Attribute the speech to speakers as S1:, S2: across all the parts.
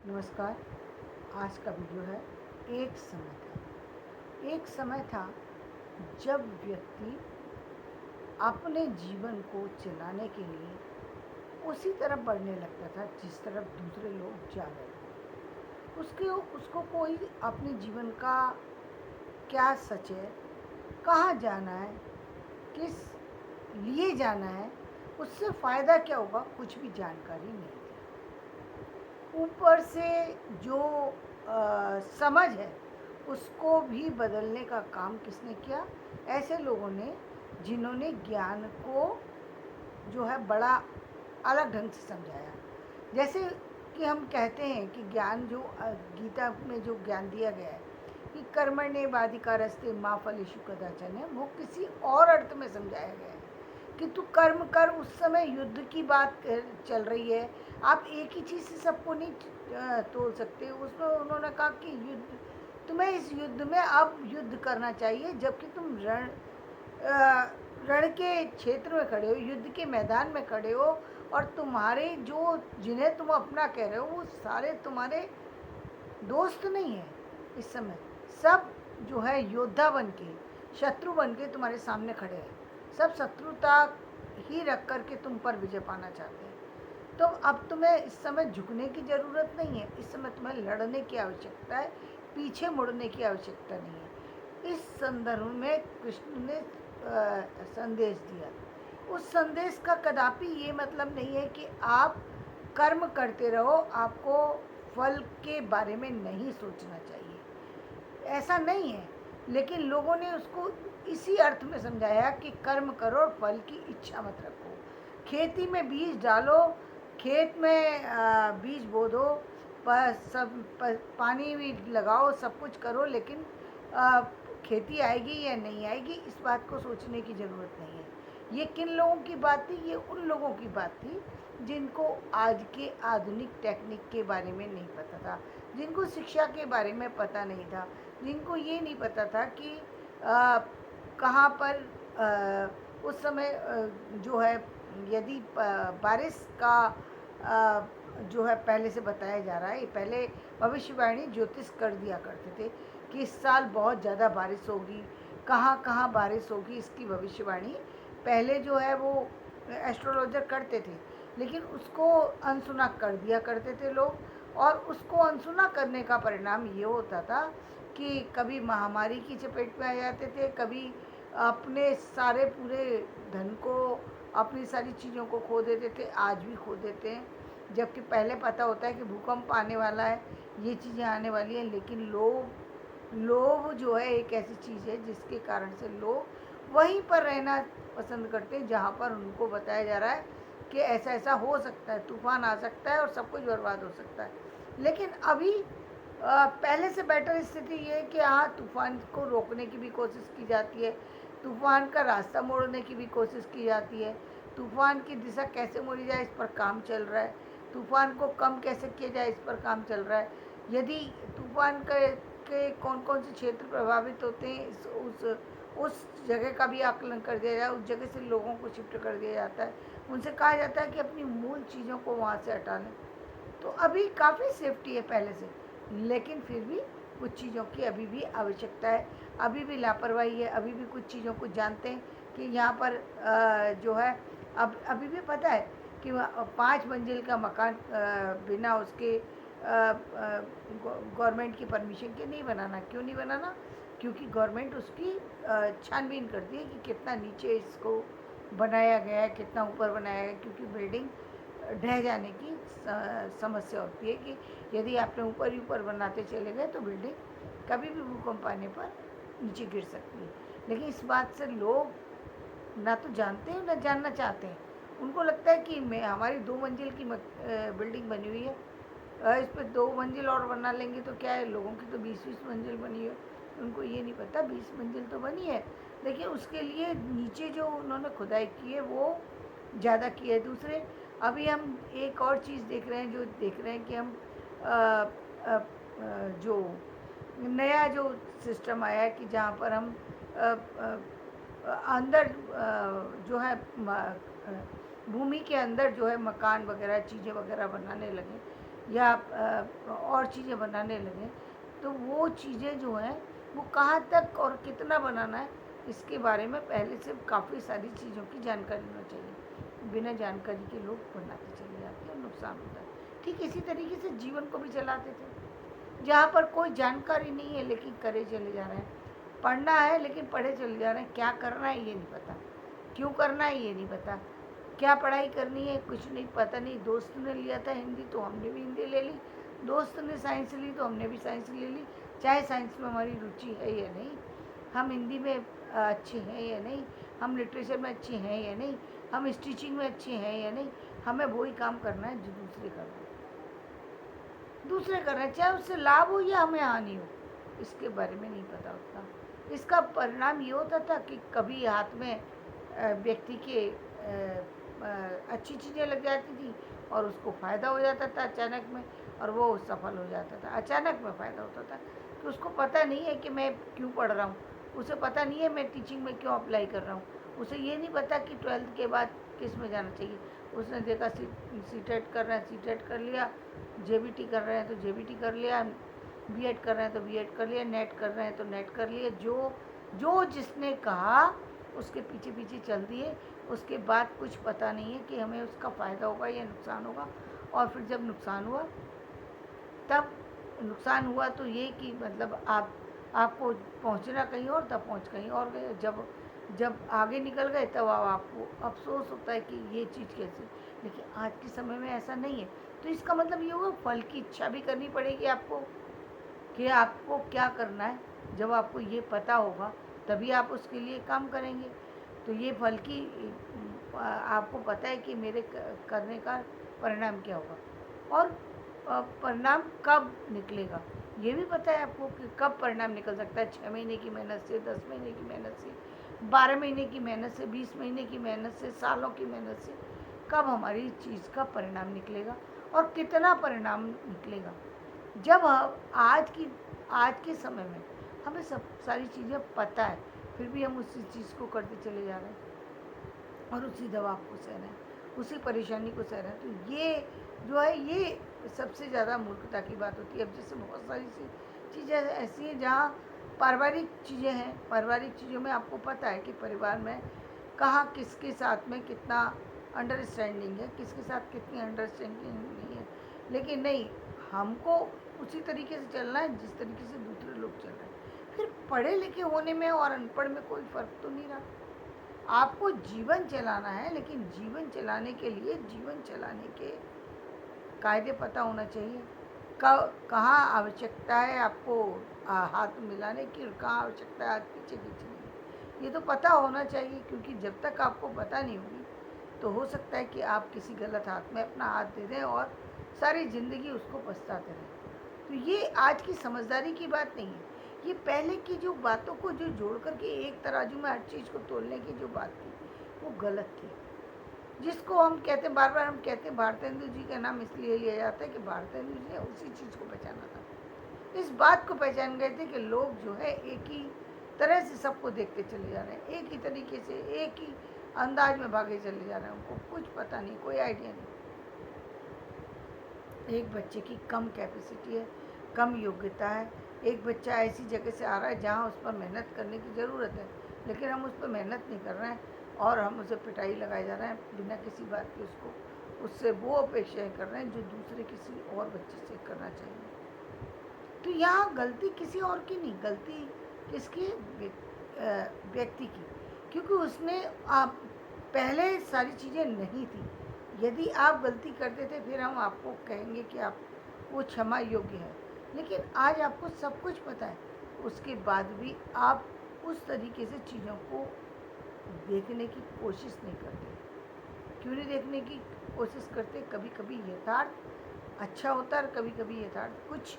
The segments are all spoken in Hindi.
S1: नमस्कार। आज का वीडियो है एक समय था जब व्यक्ति अपने जीवन को चलाने के लिए उसी तरफ बढ़ने लगता था जिस तरफ दूसरे लोग जा रहे थे। उसको कोई अपने जीवन का क्या सच है, कहाँ जाना है, किस लिए जाना है, उससे फ़ायदा क्या होगा, कुछ भी जानकारी नहीं थी। ऊपर से जो समझ है उसको भी बदलने का काम किसने किया? ऐसे लोगों ने जिन्होंने ज्ञान को जो है बड़ा अलग ढंग से समझाया। जैसे कि हम कहते हैं कि ज्ञान जो गीता में जो ज्ञान दिया गया है कि कर्मण्येवाधिकारस्ते मा फलेषु कदाचन, है वो किसी और अर्थ में समझाया गया है कि तू कर्म कर। उस समय युद्ध की बात चल रही है। आप एक ही चीज़ से सबको नहीं तोल सकते। उसमें उन्होंने कहा कि युद्ध, तुम्हें इस युद्ध में अब युद्ध करना चाहिए जबकि तुम रण के क्षेत्र में खड़े हो, युद्ध के मैदान में खड़े हो, और तुम्हारे जो जिन्हें तुम अपना कह रहे हो वो सारे तुम्हारे दोस्त नहीं है। इस समय सब जो है योद्धा बन के, शत्रु बन के तुम्हारे सामने खड़े हैं। सब शत्रुता ही रख कर के तुम पर विजय पाना चाहते हैं। तो अब तुम्हें इस समय झुकने की ज़रूरत नहीं है। इस समय तुम्हें लड़ने की आवश्यकता है, पीछे मुड़ने की आवश्यकता नहीं है। इस संदर्भ में कृष्ण ने संदेश दिया। उस संदेश का कदापि ये मतलब नहीं है कि आप कर्म करते रहो, आपको फल के बारे में नहीं सोचना चाहिए, ऐसा नहीं है। लेकिन लोगों ने उसको इसी अर्थ में समझाया कि कर्म करो और फल की इच्छा मत रखो। खेती में बीज डालो, खेत में बीज बो दो, पानी भी लगाओ, सब कुछ करो, लेकिन खेती आएगी या नहीं आएगी इस बात को सोचने की ज़रूरत नहीं है। ये किन लोगों की बात थी? ये उन लोगों की बात थी जिनको आज के आधुनिक टेक्निक के बारे में नहीं पता था, जिनको शिक्षा के बारे में पता नहीं था, जिनको ये नहीं पता था कि कहाँ पर उस समय जो है यदि बारिश का जो है पहले से बताया जा रहा है। ये पहले भविष्यवाणी ज्योतिष कर दिया करते थे कि इस साल बहुत ज़्यादा बारिश होगी, कहाँ कहाँ बारिश होगी, इसकी भविष्यवाणी पहले जो है वो एस्ट्रोलॉजर करते थे। लेकिन उसको अनसुना कर दिया करते थे लोग, और उसको अनसुना करने का परिणाम ये होता था कि कभी महामारी की चपेट में आ जाते थे, कभी अपने सारे पूरे धन को, अपनी सारी चीज़ों को खो देते थे, आज भी खो देते हैं। जबकि पहले पता होता है कि भूकंप आने वाला है, ये चीज़ें आने वाली हैं, लेकिन लोभ जो है एक ऐसी चीज़ है जिसके कारण से लोग वहीं पर रहना पसंद करते हैं जहाँ पर उनको बताया जा रहा है कि ऐसा ऐसा हो सकता है, तूफान आ सकता है और सब कुछ बर्बाद हो सकता है। लेकिन अभी पहले से बेटर स्थिति ये है कि हाँ, तूफान को रोकने की भी कोशिश की जाती है, तूफान का रास्ता मोड़ने की भी कोशिश की जाती है, तूफान की दिशा कैसे मोड़ी जाए इस पर काम चल रहा है, तूफान को कम कैसे किया जाए इस पर काम चल रहा है। यदि तूफान के कौन कौन से क्षेत्र प्रभावित होते हैं उस जगह का भी आकलन कर दिया जाए, उस जगह से लोगों को शिफ्ट कर दिया जाता है, उनसे कहा जाता है कि अपनी मूल चीज़ों को वहाँ से हटा लें। तो अभी काफ़ी सेफ्टी है पहले से, लेकिन फिर भी कुछ चीज़ों की अभी भी आवश्यकता है, अभी भी लापरवाही है। अभी भी कुछ चीज़ों को जानते हैं कि यहाँ पर जो है अब अभी भी पता है कि 5 मंजिल का मकान बिना उसके गवर्नमेंट की परमिशन के नहीं बनाना। क्यों नहीं बनाना? क्योंकि गवर्नमेंट उसकी छानबीन करती है कि कितना नीचे इसको बनाया गया है, कितना ऊपर बनाया गया है। क्योंकि बिल्डिंग ढह जाने की समस्या होती है कि यदि आपने ऊपर ही ऊपर बनाते चले गए तो बिल्डिंग कभी भी भूकंप आने पर नीचे गिर सकती है। लेकिन इस बात से लोग ना तो जानते हैं ना जानना चाहते हैं। उनको लगता है कि मैं हमारी 2 मंजिल की बिल्डिंग बनी हुई है, इस पर 2 मंजिल और बना लेंगे तो क्या है, लोगों की तो 20-20 मंजिल बनी है। उनको ये नहीं पता 20 मंजिल तो बनी है, लेकिन उसके लिए नीचे जो उन्होंने खुदाई की है वो ज़्यादा की है। दूसरे अभी हम एक और चीज़ देख रहे हैं, जो देख रहे हैं कि हम जो नया जो सिस्टम आया है कि जहाँ पर हम अ, अंदर जो है भूमि के अंदर जो है मकान वगैरह चीज़ें वगैरह बनाने लगे। या और चीज़ें बनाने लगें, तो वो चीज़ें जो हैं वो कहाँ तक और कितना बनाना है, इसके बारे में पहले से काफ़ी सारी चीज़ों की जानकारी होनी चाहिए। बिना जानकारी के लोग बनाते चले जाते हैं और नुकसान होता है। ठीक इसी तरीके से जीवन को भी चलाते थे, जहाँ पर कोई जानकारी नहीं है लेकिन करे चले जा रहे हैं। पढ़ना है लेकिन पढ़े चले जा रहे हैं, क्या करना है ये नहीं पता, क्यों करना है ये नहीं पता, क्या पढ़ाई करनी है कुछ नहीं पता नहीं। दोस्त ने लिया था हिंदी तो हमने भी हिंदी ले ली, दोस्त ने साइंस ली तो हमने भी साइंस ले ली, चाहे साइंस में हमारी रुचि है या नहीं, हम हिंदी में अच्छे हैं या नहीं, हम लिटरेचर में अच्छे हैं या नहीं, हम स्टिचिंग में अच्छे हैं या नहीं, हमें वही काम करना है जो दूसरे कर रहे हैं, दूसरे कर रहे हैं, चाहे उससे लाभ हो या हमें हानि हो, इसके बारे में नहीं पता होता। इसका परिणाम ये होता था कि कभी हाथ में व्यक्ति के अच्छी चीज़ें लग जाती थी और उसको फ़ायदा हो जाता था अचानक में, और वो सफल हो जाता था। अचानक में फ़ायदा होता था कि उसको पता नहीं है कि मैं क्यों पढ़ रहा हूँ, उसे पता नहीं है मैं टीचिंग में क्यों अप्लाई कर रहा हूँ, उसे ये नहीं पता कि 12th के बाद किस में जाना चाहिए। उसने देखा सी टेट कर रहे हैं, सी टेट कर लिया, जेबीटी कर रहे हैं तो जेबीटी कर लिया, बीएड कर रहे हैं तो बीएड कर लिया, नेट कर रहे हैं तो नेट कर लिया। जो जो जिसने कहा उसके पीछे पीछे चल दिए, उसके बाद कुछ पता नहीं है कि हमें उसका फ़ायदा होगा या नुकसान होगा। और फिर जब नुकसान हुआ, तब नुकसान हुआ तो ये कि मतलब आपको पहुंचना कहीं और था, पहुंच कहीं और गए। जब जब आगे निकल गए तब अब आपको अफसोस होता है कि ये चीज़ कैसे। लेकिन आज के समय में ऐसा नहीं है। तो इसका मतलब ये होगा फल की इच्छा भी करनी पड़ेगी आपको कि आपको क्या करना है। जब आपको ये पता होगा तभी आप उसके लिए काम करेंगे। तो ये फल की आपको पता है कि मेरे करने का परिणाम क्या होगा, और परिणाम कब निकलेगा ये भी पता है आपको कि कब परिणाम निकल सकता है। 6 महीने की मेहनत से, 10 महीने की मेहनत से, 12 महीने की मेहनत से, 20 महीने की मेहनत से, सालों की मेहनत से कब हमारी चीज़ का परिणाम निकलेगा और कितना परिणाम निकलेगा। जब आज के समय में हमें सब सारी चीज़ें पता है, फिर भी हम उसी चीज़ को करते चले जा रहे हैं और उसी दबाव को सह रहे हैं, उसी परेशानी को सह रहे हैं। तो ये जो है ये सबसे ज़्यादा मूर्खता की बात होती है। अब जैसे बहुत सारी सी चीज़ें ऐसी हैं जहाँ पारिवारिक चीज़ें हैं, पारिवारिक चीज़ों में आपको पता है कि परिवार में कहाँ किसके साथ में कितना अंडरस्टैंडिंग है, किसके साथ कितनी अंडरस्टैंडिंग नहीं है। लेकिन नहीं, हमको उसी तरीके से चलना है जिस तरीके से दूसरे लोग चल रहे हैं। फिर पढ़े लिखे होने में और अनपढ़ में कोई फ़र्क तो नहीं रहा। आपको जीवन चलाना है, लेकिन जीवन चलाने के लिए जीवन चलाने के कायदे पता होना चाहिए। कहाँ आवश्यकता है आपको हाथ मिलाने की, और कहाँ आवश्यकता है हाथ पीछे खींचने की, ये तो पता होना चाहिए। क्योंकि जब तक आपको पता नहीं होगी तो हो सकता है कि आप किसी गलत हाथ में अपना हाथ दे दें और सारी ज़िंदगी उसको पछताते रहें। तो ये आज की समझदारी की बात नहीं है। ये पहले की जो बातों को जो जोड़ करके एक तराजू में हर चीज़ को तोलने की जो बात थी वो गलत थी। जिसको हम कहते हैं, बार बार हम कहते हैं, भारतेंदु जी का नाम इसलिए लिया जाता है कि भारतेंदु जी ने उसी चीज़ को पहचाना था। इस बात को पहचान गए थे कि लोग जो है एक ही तरह से सबको देखते चले जा रहे हैं, एक ही तरीके से एक ही अंदाज में भागे चले जा रहे हैं। उनको कुछ पता नहीं, कोई आइडिया नहीं। एक बच्चे की कम कैपेसिटी है, कम योग्यता है। एक बच्चा ऐसी जगह से आ रहा है जहाँ उस पर मेहनत करने की ज़रूरत है, लेकिन हम उस पर मेहनत नहीं कर रहे हैं और हम उसे पिटाई लगाए जा रहे हैं बिना किसी बात की। उससे वो अपेक्षाएं कर रहे हैं जो दूसरे किसी और बच्चे से करना चाहिए। तो यहाँ गलती किसी और की नहीं, गलती किसकी? व्यक्ति की। क्योंकि उसने आप पहले सारी चीज़ें नहीं थी। यदि आप गलती करते थे फिर हम आपको कहेंगे कि आप वो क्षमा योग्य है। लेकिन आज आपको सब कुछ पता है, उसके बाद भी आप उस तरीके से चीज़ों को देखने की कोशिश नहीं करते। क्यों नहीं देखने की कोशिश करते? कभी कभी यथार्थ अच्छा होता है और कभी कभी यथार्थ कुछ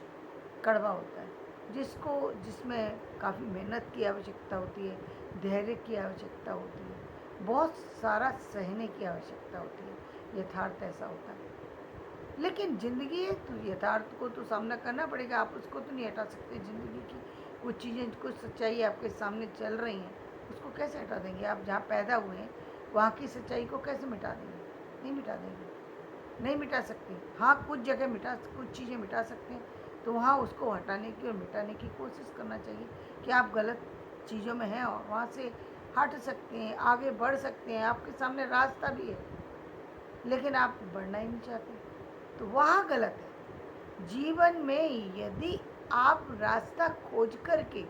S1: कड़वा होता है, जिसमें काफ़ी मेहनत की आवश्यकता होती है, धैर्य की आवश्यकता होती है, बहुत सारा सहने की आवश्यकता होती है। यथार्थ ऐसा होता है। लेकिन ज़िंदगी है तो यथार्थ को तो सामना करना पड़ेगा, आप उसको तो नहीं हटा सकते। ज़िंदगी की कुछ चीज़ें, कुछ सच्चाई आपके सामने चल रही हैं, उसको कैसे हटा देंगे? आप जहाँ पैदा हुए हैं वहाँ की सच्चाई को कैसे मिटा देंगे? नहीं मिटा देंगे। नहीं मिटा सकते। हाँ, कुछ जगह कुछ चीज़ें मिटा सकते हैं, तो वहाँ उसको हटाने की और मिटाने की कोशिश करना चाहिए कि आप गलत चीज़ों में हैं और वहाँ से हट सकते हैं, आगे बढ़ सकते हैं, आपके सामने रास्ता भी है, लेकिन आप बढ़ना ही नहीं चाहते, तो वहाँ गलत है। जीवन में यदि आप रास्ता खोज करके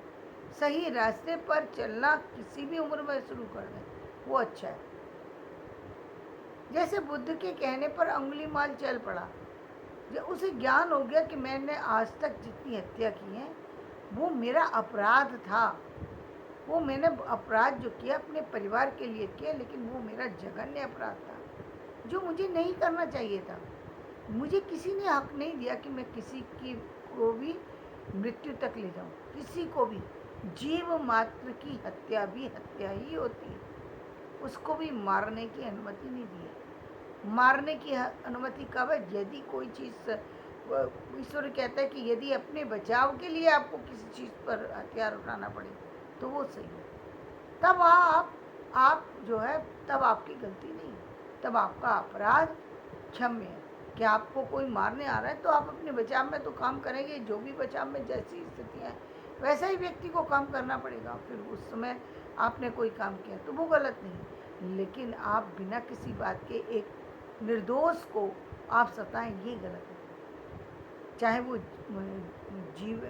S1: सही रास्ते पर चलना किसी भी उम्र में शुरू कर दें, वो अच्छा है। जैसे बुद्ध के कहने पर अंगुलीमाल चल पड़ा, जब उसे ज्ञान हो गया कि मैंने आज तक जितनी हत्या की है वो मेरा अपराध था, वो मैंने अपराध जो किया अपने परिवार के लिए किया, लेकिन वो मेरा जघन्य अपराध था जो मुझे नहीं करना चाहिए था। मुझे किसी ने हक नहीं दिया कि मैं किसी की को भी मृत्यु तक ले जाऊं, किसी को भी। जीव मात्र की हत्या भी हत्या ही होती है, उसको भी मारने की अनुमति नहीं दी है। मारने की अनुमति कब है? यदि कोई चीज़, ईश्वर कहता है कि यदि अपने बचाव के लिए आपको किसी चीज़ पर हथियार उठाना पड़े तो वो सही है, तब वहाँ आप जो है, तब आपकी गलती नहीं है, तब आपका अपराध क्षम्य है। कि आपको कोई मारने आ रहा है तो आप अपने बचाव में तो काम करेंगे, जो भी बचाव में जैसी स्थितियाँ हैं वैसा ही व्यक्ति को काम करना पड़ेगा। फिर उस समय आपने कोई काम किया तो वो गलत नहीं, लेकिन आप बिना किसी बात के एक निर्दोष को आप सताएं, ये गलत है। चाहे वो जीव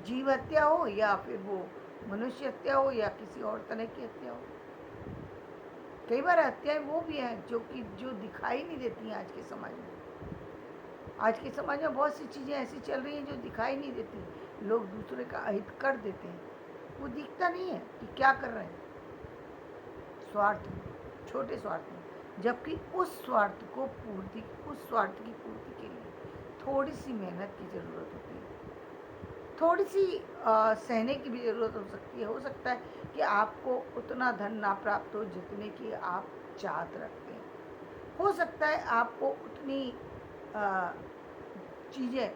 S1: जीव हत्या हो या फिर वो मनुष्य हत्या हो या किसी और तरह की हत्या हो। कई बार हत्याएं वो भी हैं जो दिखाई नहीं देती हैं आज के समाज में। आज के समाज में बहुत सी चीज़ें ऐसी चल रही हैं जो दिखाई नहीं देती। लोग दूसरे का अहित कर देते हैं, वो दिखता नहीं है कि क्या कर रहे हैं, स्वार्थ में, छोटे स्वार्थ में। जबकि उस स्वार्थ की पूर्ति के लिए थोड़ी सी मेहनत की ज़रूरत होती है, थोड़ी सी सहने की भी ज़रूरत हो सकती है। हो सकता है कि आपको उतना धन ना प्राप्त हो जितने की आप चाहत रखते हैं, हो सकता है आपको उतनी चीज़ें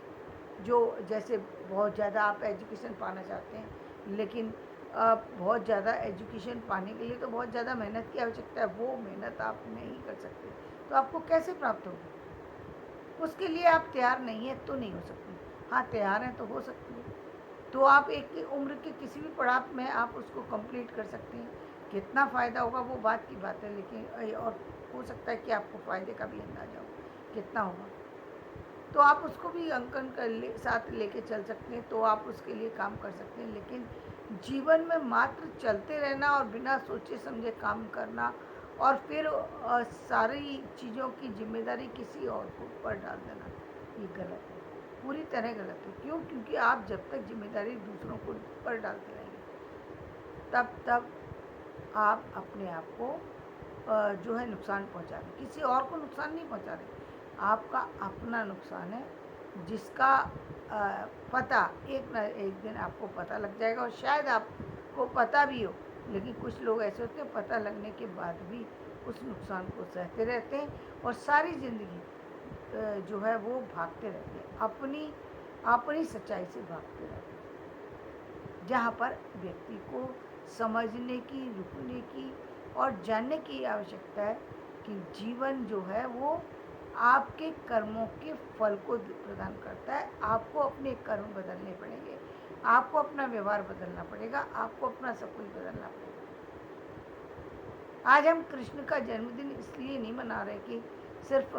S1: जो, जैसे बहुत ज़्यादा आप एजुकेशन पाना चाहते हैं, लेकिन बहुत ज़्यादा एजुकेशन पाने के लिए तो बहुत ज़्यादा मेहनत की आवश्यकता है, वो मेहनत आप नहीं कर सकते, तो आपको कैसे प्राप्त होगी? उसके लिए आप तैयार नहीं हैं तो नहीं हो सकती। हाँ, तैयार हैं तो हो सकती है। तो आप एक उम्र के किसी भी पड़ाव में आप उसको कंप्लीट कर सकते हैं। कितना फ़ायदा होगा वो बात की बात है, लेकिन और हो सकता है कि आपको फ़ायदे का भी अंदाज़ा हो कितना होगा, तो आप उसको भी अंकन साथ लेके चल सकते हैं, तो आप उसके लिए काम कर सकते हैं। लेकिन जीवन में मात्र चलते रहना और बिना सोचे समझे काम करना और फिर सारी चीज़ों की जिम्मेदारी किसी और को ऊपर डाल देना, ये गलत है, पूरी तरह गलत है। क्यों? क्योंकि आप जब तक जिम्मेदारी दूसरों को ऊपर डालते रहेंगे तब आप अपने आप को जो है नुकसान पहुंचा रहे, किसी और को नुकसान नहीं पहुंचा रहे, आपका अपना नुकसान है, जिसका पता एक न एक दिन आपको पता लग जाएगा। और शायद आपको पता भी हो, लेकिन कुछ लोग ऐसे होते हैं पता लगने के बाद भी उस नुकसान को सहते रहते हैं और सारी ज़िंदगी जो है वो भागते रहते हैं, अपनी सच्चाई से भागते रहते हैं। जहाँ पर व्यक्ति को समझने की, रुकने की और जानने की आवश्यकता है कि जीवन जो है वो आपके कर्मों के फल को प्रदान करता है। आपको अपने कर्म बदलने पड़ेंगे, आपको अपना व्यवहार बदलना पड़ेगा, आपको अपना सब कुछ बदलना पड़ेगा। आज हम कृष्ण का जन्मदिन इसलिए नहीं मना रहे कि सिर्फ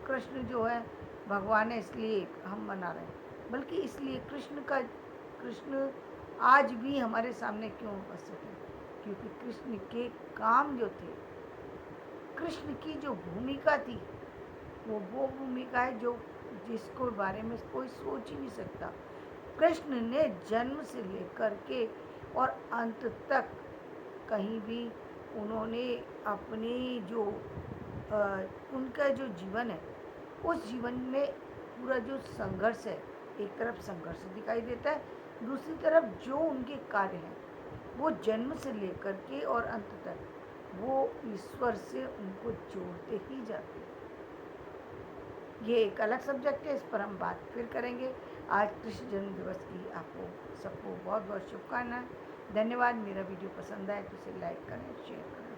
S1: कृष्ण जो है भगवान है इसलिए हम मना रहे हैं, बल्कि इसलिए कृष्ण आज भी हमारे सामने क्यों उपस्थित है? क्योंकि कृष्ण के काम जो थे, कृष्ण की जो भूमिका थी, वो भूमिका है जिसको बारे में कोई सोच ही नहीं सकता। कृष्ण ने जन्म से लेकर के और अंत तक कहीं भी उन्होंने अपनी जो उनका जो जीवन है, उस जीवन में पूरा जो संघर्ष है, एक तरफ संघर्ष दिखाई देता है, दूसरी तरफ जो उनके कार्य हैं वो जन्म से लेकर के और अंत तक वो ईश्वर से उनको जोड़ते ही जाते हैं। ये एक अलग सब्जेक्ट है, इस पर हम बात फिर करेंगे। आज कृष्ण जन्म दिवस की आपको सबको बहुत बहुत शुभकामनाएं। धन्यवाद। मेरा वीडियो पसंद आए तो इसे लाइक करें, शेयर करें।